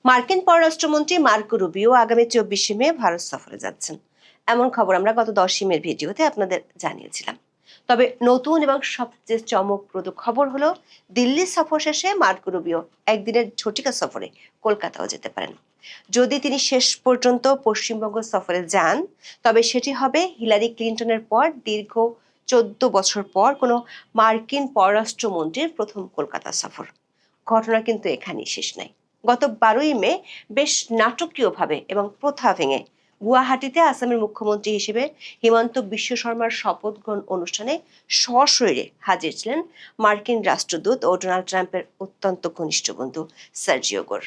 মার্কিন পররাষ্ট্রমন্ত্রী Marco Rubio আগামী 24শে মে ভারত সফরে যাচ্ছেন, এমন খবর আমরা গত 10ই মের ভিডিওতে আপনাদের জানিয়েছিলাম। তবে নতুন এবং সবচেয়ে চমকপ্রদ খবর হলো দিল্লি সফর শেষে মার্কো রুবিও একদিনের ঝটিকা সফরে কলকাতাও যেতে পারেন। যদি তিনি শেষ পর্যন্ত পশ্চিমবঙ্গ সফরে যান, তবে সেটি হবে হিলারি ক্লিন্টনের পর দীর্ঘ 14 বছর পর কোনো মার্কিন পররাষ্ট্রমন্ত্রীর প্রথম কলকাতা সফর। ঘটনা কিন্তু এখানেই শেষ নাই। গত 12ই মে বেশ নাটকীয়ভাবে এবং প্রথা ভেঙে গুয়াহাটিতে আসামের মুখ্যমন্ত্রী হিসেবে হিমন্ত বিশ্ব শর্মার শপথ গ্রহণ অনুষ্ঠানে সশরীরে হাজির ছিলেন মার্কিন রাষ্ট্রদূত ও ডোনাল্ড ট্রাম্পের অত্যন্ত ঘনিষ্ঠ বন্ধু সার্জিও গোর।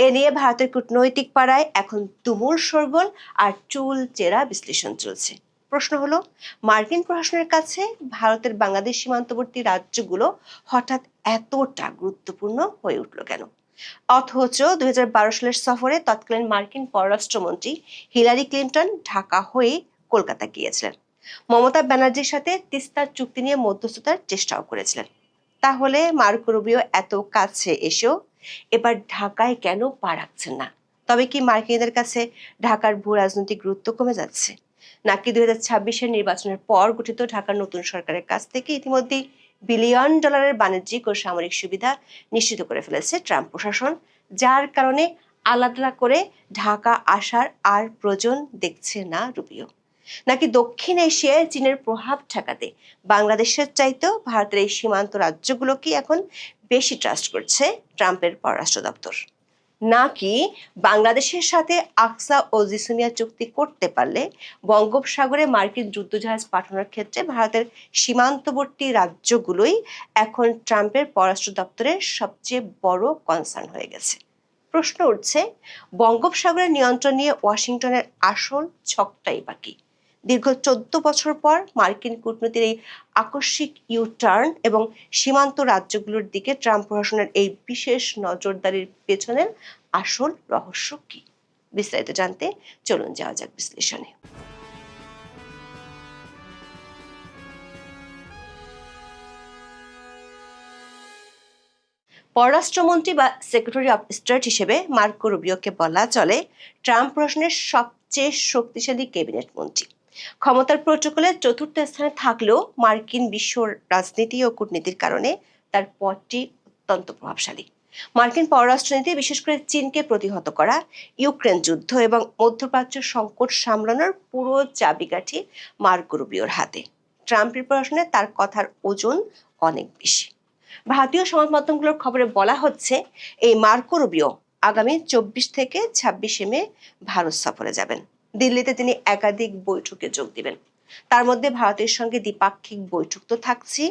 এ নিয়ে ভারতের কূটনৈতিক পাড়ায় এখন তুমুল শোরগোল আর চুল চেরা বিশ্লেষণ চলছে। প্রশ্ন হলো, মার্কিন প্রশাসনের কাছে ভারতের বাংলাদেশ সীমান্তবর্তী রাজ্যগুলো হঠাৎ এতটা গুরুত্বপূর্ণ হয়ে উঠল কেন? অথচ 2012 সালের সফরে তৎকালীন মার্কিন পররাষ্ট্রমন্ত্রী হিলারি ক্লিন্টন ঢাকা হয়ে কলকাতা গিয়েছিলেন। মমতা ব্যানার্জির সাথে তিস্তা চুক্তি নিয়ে মধ্যস্থতার চেষ্টাও করেছিলেন। তাহলে মার্কো রুবিও এত কাছে এসেও এবার ঢাকায় কেন পা রাখছেন না? তবে কি মার্কিনদের কাছে ঢাকার ভূ রাজনৈতিক গুরুত্ব কমে যাচ্ছে, নাকি 2026-এর নির্বাচনের পর গঠিত ঢাকার নতুন সরকারের কাছ থেকে ইতিমধ্যেই বিলিয়ন ডলারের বাণিজ্যিক ও সামরিক সুবিধা নিশ্চিত করে ফেলেছে ট্রাম্প প্রশাসন, যার কারণে আলাদা করে ঢাকা আসার আর প্রয়োজন দেখছে না রুবিও? নাকি দক্ষিণ এশিয়ায় চীনের প্রভাব ঠেকাতে বাংলাদেশের চাইতেও ভারতের এই সীমান্ত রাজ্যগুলোকে এখন বেশি ট্রাস্ট করছে ট্রাম্পের পররাষ্ট্র দপ্তর? নাকি বাংলাদেশের সাথে আকসা ও জিসুমিয়া চুক্তি করতে পারলে বঙ্গোপসাগরে মার্কিন যুদ্ধজাহাজ পাঠানোর ক্ষেত্রে ভারতের সীমান্তবর্তী রাজ্যগুলোই এখন ট্রাম্পের পররাষ্ট্র দপ্তরের সবচেয়ে বড় কনসার্ন হয়ে গেছে? প্রশ্ন উঠছে, বঙ্গোপসাগরের নিয়ন্ত্রণ নিয়ে ওয়াশিংটনের আসল ছকটাই বাকি। দীর্ঘ 14 বছর পর মার্কিন কূটনীতির এই আকস্মিক ইউটার্ন এবং সীমান্ত রাজ্যগুলোর দিকে ট্রাম্প প্রশাসনের এই বিশেষ নজরদারির পেছনের আসল রহস্য কি? বিস্তারিত জানতে চলুন যাওয়া যাক বিশ্লেষণে। পররাষ্ট্রমন্ত্রী বা সেক্রেটারি অফ স্টেট হিসেবে মার্কো রুবিওকে বলা চলে ট্রাম্প প্রশাসনের সবচেয়ে শক্তিশালী ক্যাবিনেট মন্ত্রী। ক্ষমতার প্রোটোকলে চতুর্থ স্থানে থাকলেও মার্কিন বিশ্ব রাজনীতি ও কূটনীতির কারণে তার পদটি অত্যন্ত প্রভাবশালী। মার্কিন পররাষ্ট্রনীতি, বিশেষ করে চীনকে প্রতিহত করা, ইউক্রেন যুদ্ধ এবং মধ্যপ্রাচ্য সংকট সামলানোর পুরো চাবিকাঠি মার্কো রুবিওর হাতে। ট্রাম্পের প্রশাসনে তার কথার ওজন অনেক বেশি। ভারতীয় সংবাদ মাধ্যমগুলোর খবরে বলা হচ্ছে, এই মার্কো রুবিও আগামী 24 থেকে 26শে মে ভারত সফরে যাবেন। দিল্লিতে তিনি একাধিক বৈঠকে যোগ দিবেন। তার মধ্যে ভারতের সঙ্গে দ্বিপাক্ষিক বৈঠক তো থাকছে,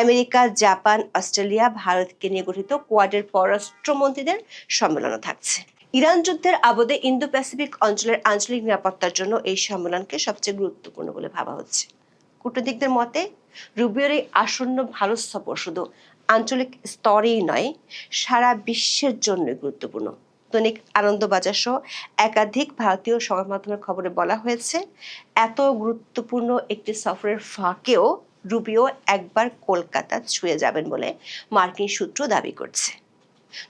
আমেরিকা, জাপান, অস্ট্রেলিয়া, ভারতকে নিয়ে গঠিত কোয়াডের পররাষ্ট্রমন্ত্রীদের সম্মেলনও থাকছে। ইরান যুদ্ধের আবদে ইন্দো প্যাসিফিক অঞ্চলের আঞ্চলিক নিরাপত্তার জন্য এই সম্মেলনকে সবচেয়ে গুরুত্বপূর্ণ বলে ভাবা হচ্ছে। কূটনীতিকদের মতে রুবিওর এই আসন্ন ভারত সফর শুধু আঞ্চলিক স্তরেই নয়, সারা বিশ্বের জন্য গুরুত্বপূর্ণ। দৈনিক আনন্দবাজার সহ একাধিক ভারতীয় সংবাদ মাধ্যমের খবরে বলা হয়েছে, এত গুরুত্বপূর্ণ একটি সফরের ফাঁকেও রুবিও একবার কলকাতা ছুঁয়ে যাবেন বলে মার্কিন সূত্র দাবি করছে।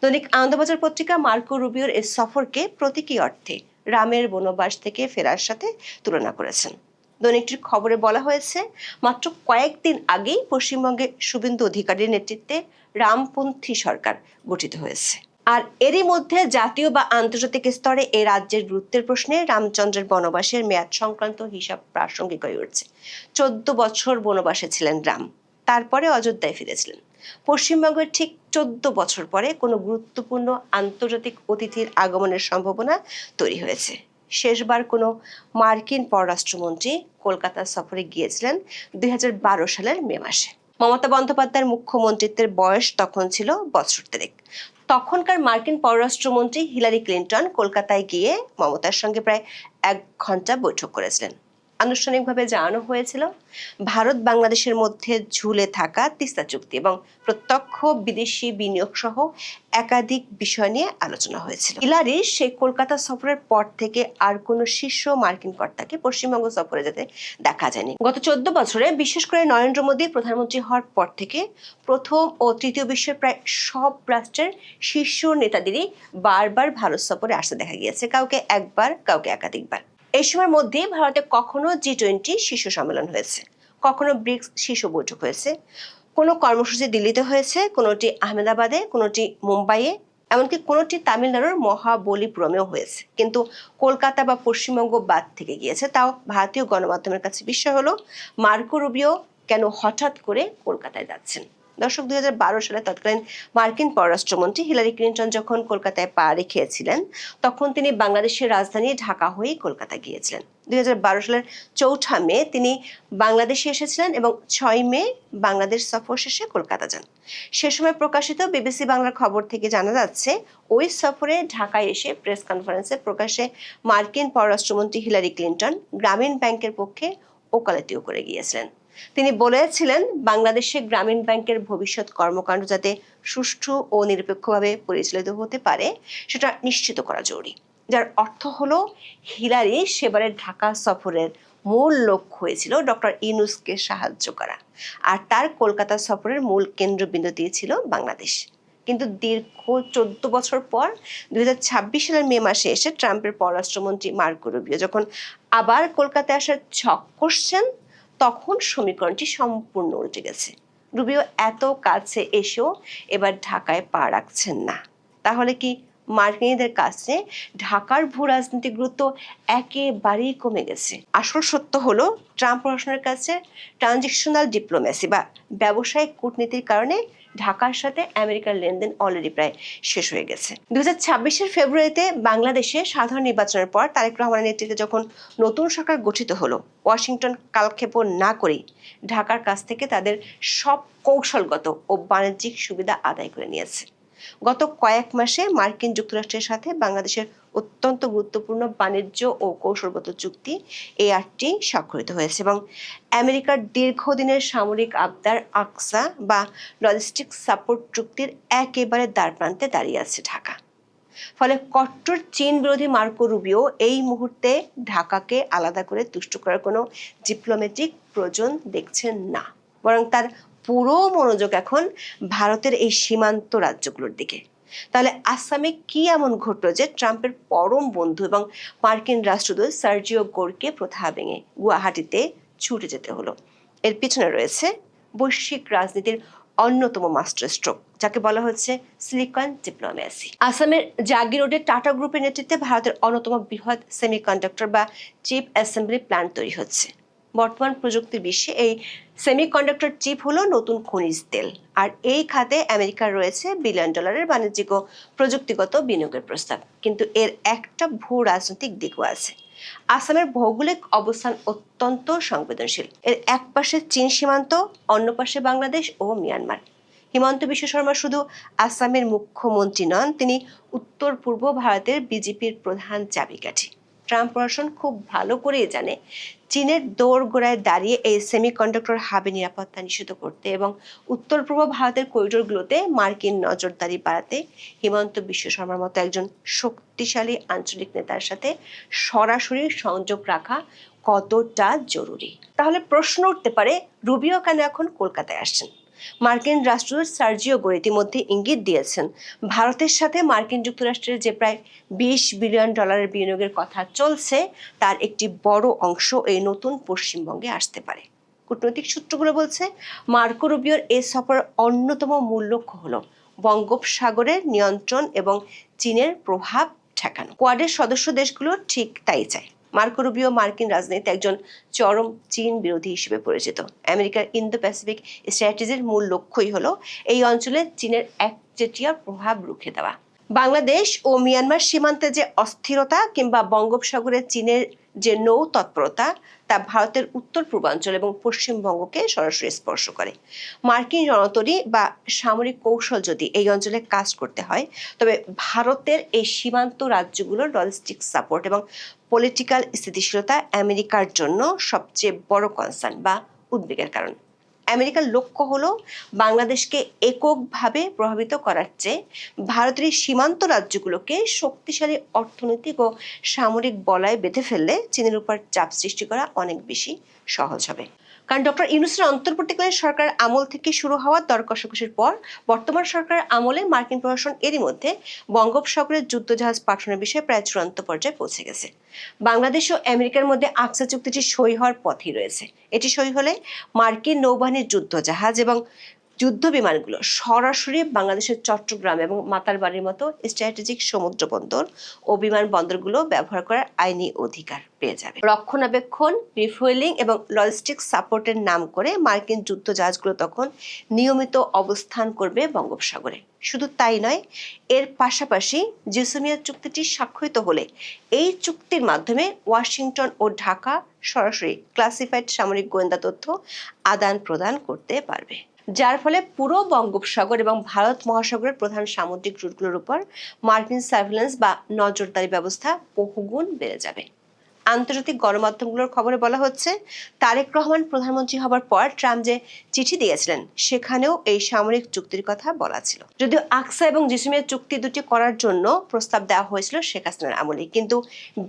দৈনিক আনন্দবাজার পত্রিকা মার্কো রুবিওর এই সফরকে প্রতীকী অর্থে রামের বনবাস থেকে ফেরার সাথে তুলনা করেছেন। দৈনিকটির খবরে বলা হয়েছে, মাত্র কয়েকদিন আগেই পশ্চিমবঙ্গে শুভেন্দু অধিকারীর নেতৃত্বে রামপন্থী সরকার গঠিত হয়েছে। আর এরই মধ্যে জাতীয় বা আন্তর্জাতিক স্তরে এই রাজ্যের গুরুত্বের প্রশ্নে রামচন্দ্রের বনবাসের মেয়াদ সংক্রান্ত হিসাব প্রাসঙ্গিক হয়ে উঠছে। 14 বছর বনবাসে ছিলেন রাম, তারপরে অযোধ্যায় ফিরেছিলেন। পশ্চিমবঙ্গের ঠিক 14 বছর পরে কোনো গুরুত্বপূর্ণ আন্তর্জাতিক অতিথির আগমনের সম্ভাবনা তৈরি হয়েছে। শেষবার কোনো মার্কিন পররাষ্ট্রমন্ত্রী কলকাতা সফরে গিয়েছিলেন 2012 সালের মে মাসে। মমতা বন্দ্যোপাধ্যায়ের মুখ্যমন্ত্রিত্বের বয়স তখন ছিল বছর 3। তখনকার মার্কিন পররাষ্ট্রমন্ত্রী হিলারি ক্লিন্টন কলকাতায় গিয়ে মমতার সঙ্গে প্রায় 1 ঘন্টা বৈঠক করেছিলেন। আনুষ্ঠানিকভাবে জানানো হয়েছিল ভারত বাংলাদেশের মধ্যে ঝুলে থাকা তিস্তা চুক্তি এবং প্রত্যক্ষ বিদেশি বিনিয়োগ সহ একাধিক বিষয় নিয়ে আলোচনা হয়েছিল। হিলারির সেই কলকাতা সফরের পর থেকে আর কোনো শীর্ষ মার্কিন কর্তাকে পশ্চিমবঙ্গ সফরে যেতে দেখা যায়নি। গত 14 বছরে বিশেষ করে নরেন্দ্র মোদী প্রধানমন্ত্রী হওয়ার পর থেকে প্রথম ও তৃতীয় বিশ্বের প্রায় সব রাষ্ট্রের শীর্ষ নেতাদেরই বারবার ভারত সফরে আসতে দেখা গিয়েছে, কাউকে একবার কাউকে একাধিকবার। এই সময়ের মধ্যে ভারতে কখনো G20 শীর্ষ সম্মেলন হয়েছে, কখনো ব্রিক্স শীর্ষ বৈঠক হয়েছে, কোনো কর্মসূচি দিল্লিতে হয়েছে, কোনোটি আহমেদাবাদে, কোনোটি মুম্বাইয়ে, এমনকি কোনোটি তামিলনাড়ুর মহাবলীপুরমেও হয়েছে। কিন্তু কলকাতা বা পশ্চিমবঙ্গ বাদ থেকে গিয়েছে। তাও ভারতীয় গণমাধ্যমের কাছে বিষয় হলো মার্কো রুবিও কেন হঠাৎ করে কলকাতায় যাচ্ছেন। দর্শক, 2012 সালে তৎকালীন মার্কিন পররাষ্ট্রমন্ত্রী হিলারি ক্লিন্টন যখন কলকাতায় পা রেখেছিলেন, তখন তিনি বাংলাদেশের রাজধানী ঢাকা হয়েই কলকাতা গিয়েছিলেন। 2012 সালের 4 মে তিনি বাংলাদেশে এসেছিলেন এবং 6 মে বাংলাদেশ সফর শেষে কলকাতা যান। সে সময় প্রকাশিত বিবিসি বাংলার খবর থেকে জানা যাচ্ছে, ওই সফরে ঢাকায় এসে প্রেস কনফারেন্সে প্রকাশ্যে মার্কিন পররাষ্ট্রমন্ত্রী হিলারি ক্লিন্টন গ্রামীণ ব্যাংকের পক্ষে ওকালতিও করে গিয়েছিলেন। তিনি বলেছিলেন, বাংলাদেশে গ্রামীণ ব্যাংকের ভবিষ্যৎ কর্মকাণ্ড যাতে সুষ্ঠু ও নিরপেক্ষভাবে পরিচালিত হতে পারে সেটা নিশ্চিত করা জরুরি। যার অর্থ হলো হিলারি সেবারের ঢাকা সফরের মূল লক্ষ্য হয়েছিল ডক্টর ইউনূসকে সাহায্য করা, আর তার কলকাতা সফরের মূল কেন্দ্রবিন্দু দিয়েছিল বাংলাদেশ। কিন্তু দীর্ঘ 14 বছর পর 2026 সালের মে মাসে এসে ট্রাম্পের পররাষ্ট্রমন্ত্রী মার্কো রুবিও যখন আবার কলকাতায় আসার ছক কষছেন, তখন সমীকরণটি সম্পূর্ণ উল্টে গেছে। রুবিও এত কাছে এসেও এবার ঢাকায় পা রাখছেন না। তাহলে কি মার্কিনীদের কাছে ঢাকার ভূ রাজনৈতিক গুরুত্ব একেবারেই কমে গেছে? আসল সত্য হলো, ট্রাম্প প্রশাসনের কাছে ট্রানজিশনাল ডিপ্লোমেসি বা ব্যবসায়িক কূটনীতির কারণে ঢাকার সাথে আমেরিকার লেনদেন অলরেডি প্রায় শেষ হয়ে গেছে। 2026 ফেব্রুয়ারিতে বাংলাদেশে সাধারণ নির্বাচনের পর তারেক রহমানের নেতৃত্বে যখন নতুন সরকার গঠিত হলো, ওয়াশিংটন কালক্ষেপণ না করেই ঢাকার কাছ থেকে তাদের সব কৌশলগত ও বাণিজ্যিক সুবিধা আদায় করে নিয়েছে। গত কয়েক মাসে মার্কিন যুক্তরাষ্ট্রের সাথে বাংলাদেশের অত্যন্ত গুরুত্বপূর্ণ বাণিজ্য ও কৌশলগত চুক্তি এই 8টি স্বাক্ষরিত হয়েছে এবং আমেরিকার দীর্ঘদিনের সামরিক আবদার আকসা বা লজিস্টিক সাপোর্ট চুক্তির একেবারে দ্বারপ্রান্তে দাঁড়িয়ে আছে ঢাকা। ফলে কট্টর চীন বিরোধী মার্কো রুবিও এই মুহূর্তে ঢাকাকে আলাদা করে তুষ্ট করার কোনো ডিপ্লোম্যাটিক প্রয়োজন দেখছেন না, বরং তার পুরো মনোযোগ এখন ভারতের এই সীমান্ত রাজ্যগুলোর দিকে। তাহলে আসামে কি এমন ঘটল যে ট্রাম্পের পরম বন্ধু এবং মার্কিন রাষ্ট্রদূত সার্জিও গোরকে প্রথা ভেঙে গুয়াহাটিতে ছুটে যেতে হলো? এর পিছনে রয়েছে বৈশ্বিক রাজনীতির অন্যতম মাস্টার স্ট্রোক, যাকে বলা হচ্ছে সিলিকন ডিপ্লোম্যাসি। আসামের জাগিরোডে টাটা গ্রুপের নেতৃত্বে ভারতের অন্যতম বৃহৎ সেমিকন্ডাক্টর বা চিপ অ্যাসেম্বলি প্ল্যান্ট তৈরি হচ্ছে। বর্তমান প্রযুক্তির বিশ্বে এই সেমিকন্ডাক্টর চিপ হলো নতুন খনিজ তেল, আর এই খাতে আমেরিকার রয়েছে $1 বিলিয়ন বাণিজ্যিক ও প্রযুক্তিগত বিনিয়োগের প্রস্তাব। কিন্তু এর একটা ভূ রাজনৈতিক দিকও আছে। আসামের ভৌগোলিক অবস্থান অত্যন্ত সংবেদনশীল। এর এক পাশে চীন সীমান্ত, অন্য পাশে বাংলাদেশ ও মিয়ানমার। হিমন্ত বিশ্ব শর্মা শুধু আসামের মুখ্যমন্ত্রী নন, তিনি উত্তর পূর্ব ভারতের বিজেপির প্রধান চাবিকাঠি। ট্রাম্প প্রশাসন খুব ভালো করেই জানে চীনের দোরগোড়ায় দাঁড়িয়ে এই সেমিকন্ডাক্টর হাবে নিরাপত্তা নিশ্চিত করতে এবং উত্তর পূর্ব ভারতের করিডোরগুলোতে মার্কিন নজরদারি বাড়াতে হিমন্ত বিশ্ব শর্মার মতো একজন শক্তিশালী আঞ্চলিক নেতার সাথে সরাসরি সংযোগ রাখা কতটা জরুরি। তাহলে প্রশ্ন উঠতে পারে, রুবিও কেন এখন কলকাতায় আসছেন? মার্কিন রাষ্ট্রদূত সার্জিও গোর ইতিমধ্যে ইঙ্গিত দিয়েছেন, ভারতের সাথে মার্কিন যুক্তরাষ্ট্রের যে প্রায় $20 বিলিয়ন বিনিয়োগের কথা চলছে, তার একটি বড় অংশ এই নতুন পশ্চিমবঙ্গে আসতে পারে। কূটনৈতিক সূত্রগুলো বলছে, মার্কো রুবিওর এই সফরের অন্যতম মূল লক্ষ্য হলো বঙ্গোপসাগরের নিয়ন্ত্রণ এবং চীনের প্রভাব ঠেকানো। কোয়াডের সদস্য দেশগুলো ঠিক তাই চায়। মার্কো রুবিও মার্কিন রাজনীতিতে একজন চরম চীন বিরোধী হিসেবে পরিচিত। আমেরিকার ইন্দো প্যাসিফিক স্ট্র্যাটেজির মূল লক্ষ্যই হলো এই অঞ্চলে চীনের একচেটিয়া প্রভাব রুখে দেওয়া। বাংলাদেশ ও মিয়ানমার সীমান্তে যে অস্থিরতা কিংবা বঙ্গোপসাগরে চীনের যে নৌ তৎপরতা তা ভারতের উত্তর পূর্বাঞ্চল এবং পশ্চিমবঙ্গকে সরাসরি স্পর্শ করে। মার্কিন রণতরী বা সামরিক কৌশল যদি এই অঞ্চলে কাজ করতে হয়, তবে ভারতের এই সীমান্ত রাজ্যগুলোর লজিস্টিক সাপোর্ট এবং পলিটিক্যাল স্থিতিশীলতা আমেরিকার জন্য সবচেয়ে বড় কনসার্ন বা উদ্বেগের কারণ। আমেরিকার লক্ষ্য হলো বাংলাদেশকে এককভাবে প্রভাবিত করার চেয়ে ভারতের সীমান্ত রাজ্যগুলোকে শক্তিশালী অর্থনৈতিক ও সামরিক বলয়ে বেঁধে ফেললে চীনের উপর চাপ সৃষ্টি করা অনেক বেশি সহজ হবে। কারণ ডক্টর ইউনূসের অন্তর্বর্তীকালীন সরকার আমল থেকে শুরু হওয়া দর কষাকষির পর বর্তমান সরকার আমলে মার্কিন প্রশাসন এরই মধ্যে বঙ্গোপসাগরে যুদ্ধজাহাজ পাঠানোর বিষয়ে প্রায় চূড়ান্ত পর্যায়ে পৌঁছে গেছে। বাংলাদেশ ও আমেরিকার মধ্যে আকসা চুক্তিটি সই হওয়ার পথেই রয়েছে। এটি সই হলে মার্কিন নৌবাহিনীর যুদ্ধজাহাজ এবং যুদ্ধ বিমানগুলো সরাসরি বাংলাদেশের চট্টগ্রাম এবং মাতারবাড়ির মতো স্ট্র্যাটেজিক সমুদ্র বন্দর ও বিমানবন্দরগুলো ব্যবহার করার আইনি অধিকার পেয়ে যাবে। রক্ষণাবেক্ষণ, রিফুয়েলিং এবং লজিস্টিক সাপোর্টের নাম করে মার্কিন যুদ্ধজাহাজগুলো তখন নিয়মিত অবস্থান করবে বঙ্গোপসাগরে। শুধু তাই নয়, এর পাশাপাশি জেসমিয়া চুক্তিটি স্বাক্ষরিত হলে এই চুক্তির মাধ্যমে ওয়াশিংটন ও ঢাকা সরাসরি ক্লাসিফাইড সামরিক গোয়েন্দা তথ্য আদান প্রদান করতে পারবে, যার ফলে পুরো বঙ্গোপসাগর এবং ভারত মহাসাগরের প্রধান সামুদ্রিক রুটগুলোর উপর মার্কিন সার্ভেলেন্স বা নজরদারি ব্যবস্থা বহুগুণ বেড়ে যাবে। আন্তর্জাতিক গণমাধ্যমগুলোর খবরে বলা হচ্ছে, তারেক রহমান প্রধানমন্ত্রী হবার পর ট্রাম্প যে চিঠি দিয়েছিলেন সেখানেও এই সামরিক চুক্তির কথা বলা ছিল। যদিও আকসা এবং জেসমিয়া চুক্তি দুটি করার জন্য প্রস্তাব দেওয়া হয়েছিল শেখ হাসিনার আমলে, কিন্তু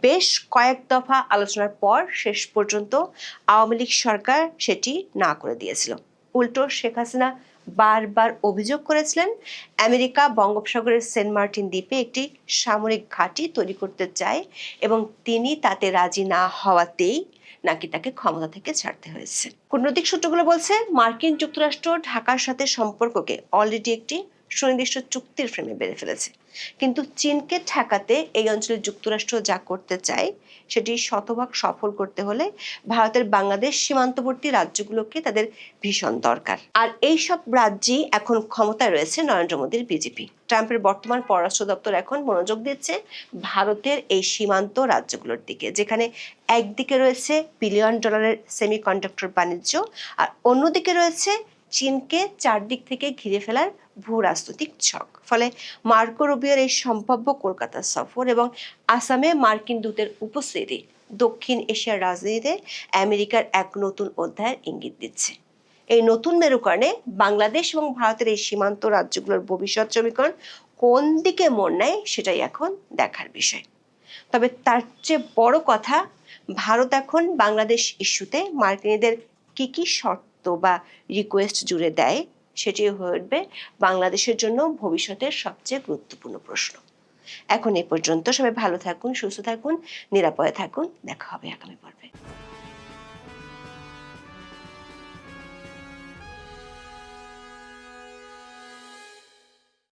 বেশ কয়েক দফা আলোচনার পর শেষ পর্যন্ত আওয়ামী লীগ সরকার সেটি না করে দিয়েছিল। উল্টো শেখ হাসিনা বারবার অভিযোগ করেছিলেন আমেরিকা বঙ্গোপসাগরের সেন্ট মার্টিন দ্বীপে একটি সামরিক ঘাঁটি তৈরি করতে চায় এবং তিনি তাতে রাজি না হওয়াতেই নাকি তাকে ক্ষমতা থেকে ছাড়তে হয়েছে। কূটনৈতিক সূত্রগুলো বলছে, মার্কিন যুক্তরাষ্ট্র ঢাকার সাথে সম্পর্ককে অলরেডি একটি সুনির্দিষ্ট চুক্তির ফ্রেমে বেঁধে ফেলেছে, কিন্তু চীনকে ঠেকাতে এই অঞ্চলে যুক্তরাষ্ট্র যা করতে চায় সেটি শতভাগ সফল করতে হলে ভারতের বাংলাদেশ সীমান্তবর্তী রাজ্যগুলোকে তাদের ভীষণ দরকার। আর এই সব রাজ্যেই এখন ক্ষমতায় রয়েছে নরেন্দ্র মোদীর বিজেপি। ট্রাম্পের বর্তমান পররাষ্ট্র দপ্তর এখন মনোযোগ দিচ্ছে ভারতের এই সীমান্ত রাজ্যগুলোর দিকে, যেখানে একদিকে রয়েছে বিলিয়ন ডলারের সেমিকন্ডাক্টর বাণিজ্য আর অন্যদিকে রয়েছে চীনকে চারদিক থেকে ঘিরে ফেলার ভূ রাজনৈতিক ছক। ফলে মার্কো রুবিওর এই সম্ভাব্য কলকাতা সফর এবং আসামে মার্কিন দূতের উপস্থিতি দক্ষিণ এশিয়ার রাজনীতিতে আমেরিকার এক নতুন অধ্যায়ের ইঙ্গিত দিচ্ছে। এই নতুন মেরুকরণে বাংলাদেশ এবং ভারতের এই সীমান্ত রাজ্যগুলোর ভবিষ্যৎ সমীকরণ কোন দিকে মোড় নেয় সেটাই এখন দেখার বিষয়। তবে তার চেয়ে বড় কথা, ভারত এখন বাংলাদেশ ইস্যুতে মার্কিনীদের কি শর্ত বা রিকোয়েস্ট জুড়ে দেয় সেটি হয়ে উঠবে বাংলাদেশের জন্য ভবিষ্যতের সবচেয়ে গুরুত্বপূর্ণ প্রশ্ন। এখন এ পর্যন্ত। সবাই ভালো থাকুন, সুস্থ থাকুন, নিরাপদে থাকুন। দেখা হবে আগামী পর্বে।